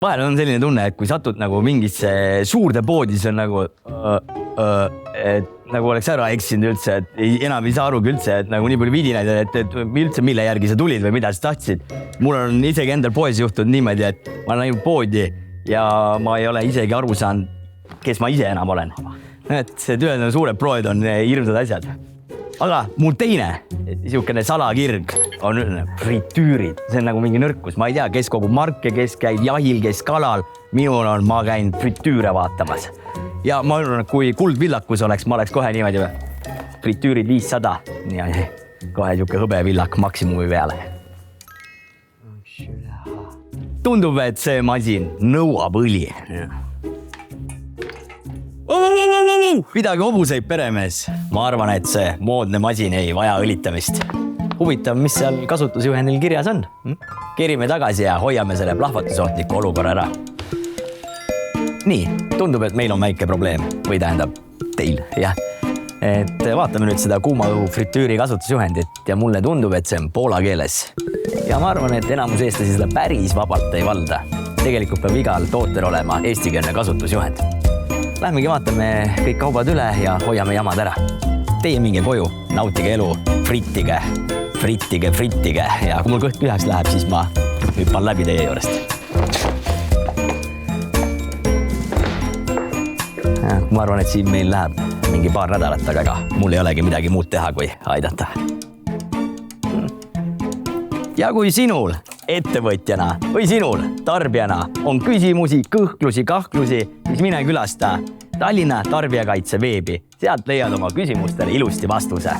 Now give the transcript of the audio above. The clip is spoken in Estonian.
vahel on selline tunne, et kui satud nagu mingisse suurde poodi, siis on nagu, et nagu oleks ära eksinud üldse, et enam ei saa arugi üldse, et nagu nii palju vidinaid, et üldse mille järgi sa tulid või mida sa tahtsid. Mul on isegi endal poes juhtunud niimoodi, et ma olen näinud poodi ja ma ei ole isegi aru saanud, kes ma ise enam olen. Et see tööd on suured prood, on hirmsad asjad. Aga mul teine niisugune salakirg on fritüürid. See on nagu mingi nõrkus. Ma ei tea, kes kogub marke, kes käib jahil, kes kalal. Minul on, ma käin fritüüre vaatamas. Ja ma arvan, et kui kuldvillakus oleks, ma oleks kohe niimoodi fritüürid 500. Ja kohe niisugune hõbevillak maksimumi peale. Tundub, et see masin nõuab õli. Pidage hobuseid, peremees. Ma arvan, et see moodne masin ei vaja õlitamist. Huvitav, mis seal kasutusjuhendil kirjas on. Kerime tagasi ja hoiame selle plahvatusohtliku olukorra ära. Nii, tundub, et meil on väike probleem. Või tähendab, teil, jah. Et vaatame nüüd seda kuuma õhu fritüüri kasutusjuhendit ja mulle tundub, et see on poola keeles. Ja ma arvan, et enamus eestlasi seda päris vabalt ei valda. Tegelikult peab igal tootel olema eestikeelne kasutusjuhend. Lähmegi vaatame kõik kaubad üle ja hoiame jamad ära. Teie minge koju, nautige elu, frittige ja kui mul kõht tühjaks läheb, siis ma hüppan läbi teie juurest. Ma arvan, et siin meil läheb mingi paar nädalat, aga mul ei olegi midagi muud teha, kui aidata. Ja kui sinul ettevõtjana või sinul tarbijana on küsimusi, kõhklusi, kahklusi, siis mine külasta Tallinna Tarbijakaitse veebi. Sealt leiad oma küsimustele ilusti vastuse.